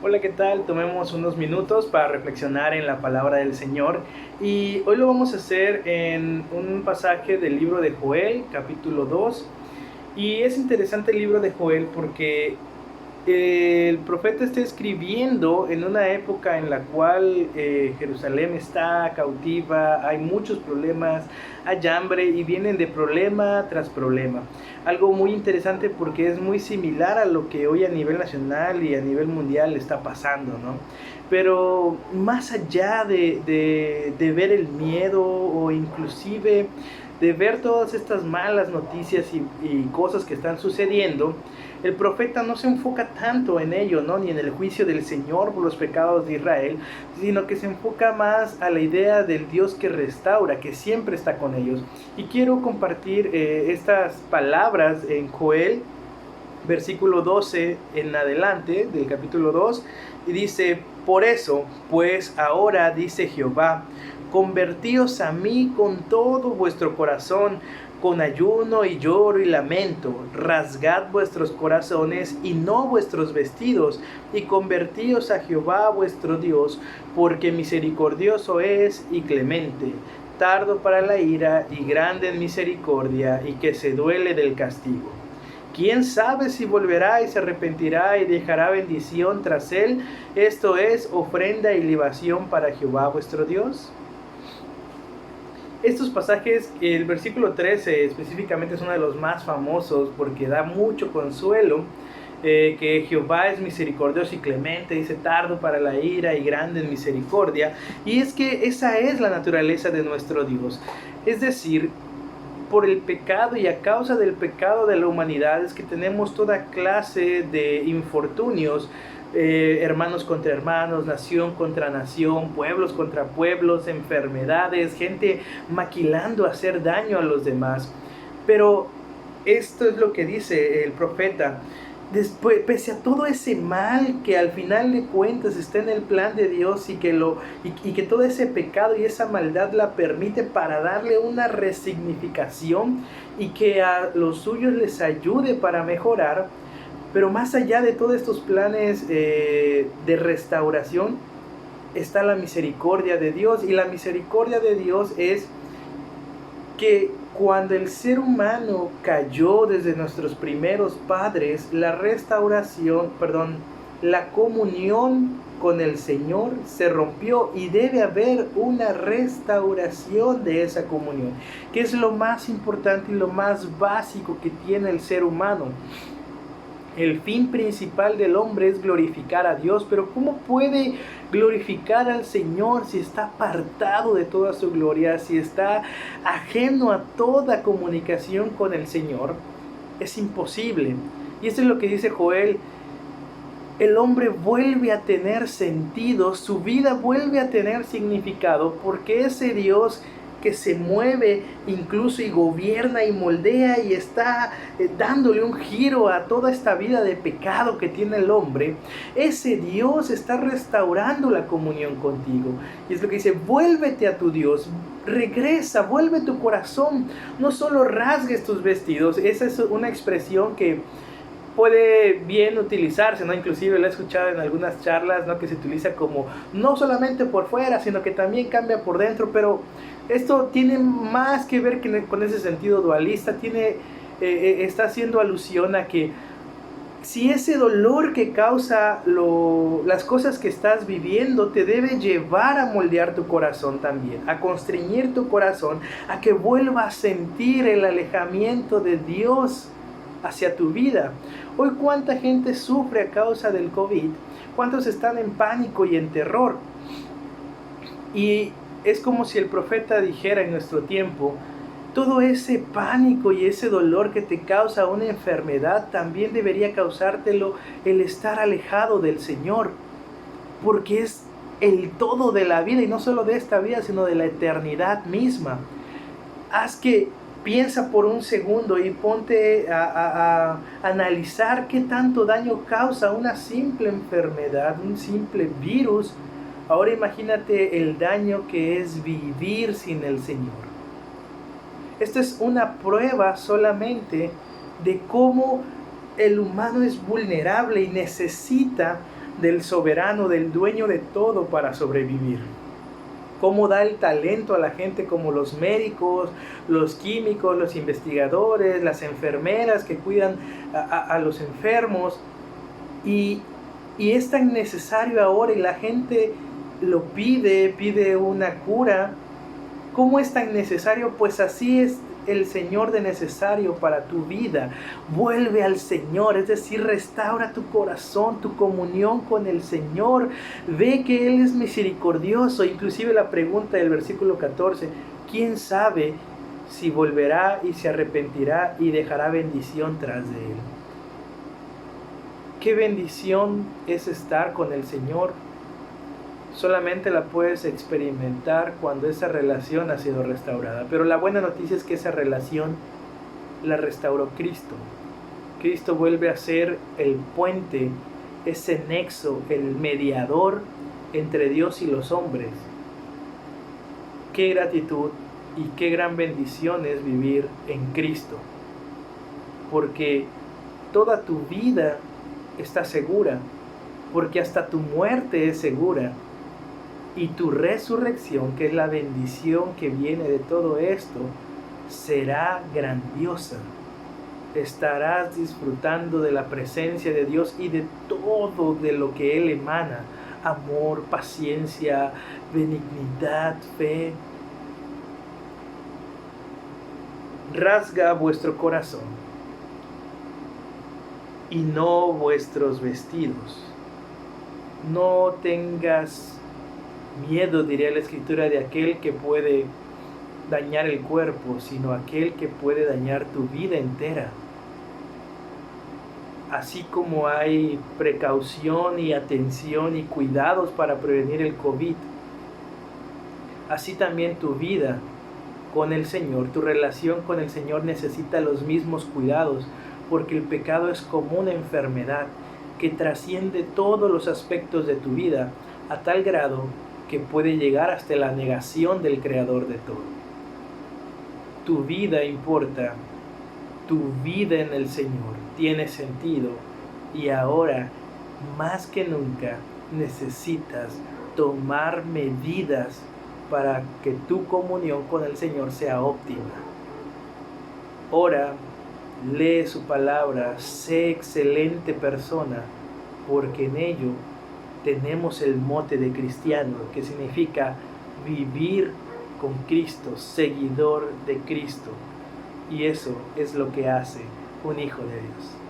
Hola, ¿qué tal? Tomemos unos minutos para reflexionar en la palabra del Señor y hoy lo vamos a hacer en un pasaje del libro de Joel, capítulo 2. Y es interesante el libro de Joel porque el profeta está escribiendo en una época en la cual Jerusalén está cautiva, hay muchos problemas, hay hambre y vienen de problema tras problema. Algo muy interesante porque es muy similar a lo que hoy a nivel nacional y a nivel mundial está pasando, ¿no? Pero más allá de ver el miedo o inclusive de ver todas estas malas noticias y cosas que están sucediendo, el profeta no se enfoca tanto en ello, ¿no? Ni en el juicio del Señor por los pecados de Israel, sino que se enfoca más a la idea del Dios que restaura, que siempre está con ellos. Y quiero compartir estas palabras en Joel, versículo 12 en adelante del capítulo 2, y dice: por eso, pues ahora dice Jehová, convertíos a mí con todo vuestro corazón, con ayuno y lloro y lamento, rasgad vuestros corazones y no vuestros vestidos, y convertíos a Jehová vuestro Dios, porque misericordioso es y clemente, tardo para la ira y grande en misericordia, y que se duele del castigo. ¿Quién sabe si volverá y se arrepentirá y dejará bendición tras él? Esto es ofrenda y libación para Jehová vuestro Dios. Estos pasajes, el versículo 13 específicamente es uno de los más famosos porque da mucho consuelo, que Jehová es misericordioso y clemente, dice tardo para la ira y grande en misericordia, y es que esa es la naturaleza de nuestro Dios. Es decir, por el pecado y a causa del pecado de la humanidad es que tenemos toda clase de infortunios, hermanos contra hermanos, nación contra nación, pueblos contra pueblos, enfermedades, gente maquilando hacer daño a los demás. Pero esto es lo que dice el profeta. Después, pese a todo ese mal que al final de cuentas está en el plan de Dios y que todo ese pecado y esa maldad la permite para darle una resignificación y que a los suyos les ayude para mejorar, pero más allá de todos estos planes de restauración está la misericordia de Dios, y la misericordia de Dios es que cuando el ser humano cayó desde nuestros primeros padres, la comunión con el Señor se rompió y debe haber una restauración de esa comunión, que es lo más importante y lo más básico que tiene el ser humano. El fin principal del hombre es glorificar a Dios, pero ¿cómo puede glorificar al Señor si está apartado de toda su gloria, si está ajeno a toda comunicación con el Señor? Es imposible. Y esto es lo que dice Joel: el hombre vuelve a tener sentido, su vida vuelve a tener significado, porque ese Dios que se mueve incluso y gobierna y moldea y está dándole un giro a toda esta vida de pecado que tiene el hombre, ese Dios está restaurando la comunión contigo. Y es lo que dice: vuélvete a tu Dios, regresa, vuelve tu corazón, no solo rasgues tus vestidos. Esa es una expresión que puede bien utilizarse, ¿no? Inclusive lo he escuchado en algunas charlas, ¿no? Que se utiliza como no solamente por fuera, sino que también cambia por dentro, pero esto tiene más que ver con ese sentido dualista, está haciendo alusión a que si ese dolor que causa las cosas que estás viviendo te debe llevar a moldear tu corazón también, a constreñir tu corazón, a que vuelva a sentir el alejamiento de Dios hacia tu vida. Hoy cuánta gente sufre a causa del COVID, cuántos están en pánico y en terror. Y es como si el profeta dijera en nuestro tiempo: todo ese pánico y ese dolor que te causa una enfermedad también debería causártelo el estar alejado del Señor, porque es el todo de la vida, y no solo de esta vida, sino de la eternidad misma. Piensa por un segundo y ponte a analizar qué tanto daño causa una simple enfermedad, un simple virus. Ahora imagínate el daño que es vivir sin el Señor. Esta es una prueba solamente de cómo el humano es vulnerable y necesita del soberano, del dueño de todo para sobrevivir. Cómo da el talento a la gente como los médicos, los químicos, los investigadores, las enfermeras que cuidan a los enfermos. Y es tan necesario ahora y la gente lo pide una cura. ¿Cómo es tan necesario? Pues así es el Señor de necesario para tu vida. Vuelve al Señor, es decir, restaura tu corazón, tu comunión con el Señor. Ve que Él es misericordioso. Inclusive la pregunta del versículo 14, ¿quién sabe si volverá y se arrepentirá y dejará bendición tras de Él? ¿Qué bendición es estar con el Señor? Solamente la puedes experimentar cuando esa relación ha sido restaurada. Pero la buena noticia es que esa relación la restauró Cristo. Cristo vuelve a ser el puente, ese nexo, el mediador entre Dios y los hombres. Qué gratitud y qué gran bendición es vivir en Cristo. Porque toda tu vida está segura, porque hasta tu muerte es segura. Y tu resurrección, que es la bendición que viene de todo esto, será grandiosa. Estarás disfrutando de la presencia de Dios y de todo de lo que Él emana. Amor, paciencia, benignidad, fe. Rasga vuestro corazón y no vuestros vestidos. No tengas miedo, diría la Escritura, de aquel que puede dañar el cuerpo, sino aquel que puede dañar tu vida entera. Así como hay precaución y atención y cuidados para prevenir el COVID, así también tu vida con el Señor, tu relación con el Señor necesita los mismos cuidados, porque el pecado es como una enfermedad que trasciende todos los aspectos de tu vida a tal grado que puede llegar hasta la negación del Creador de todo. Tu vida importa, tu vida en el Señor tiene sentido y ahora más que nunca necesitas tomar medidas para que tu comunión con el Señor sea óptima. Ora, lee su palabra, sé excelente persona, porque en ello tenemos el mote de cristiano, que significa vivir con Cristo, seguidor de Cristo. Y eso es lo que hace un hijo de Dios.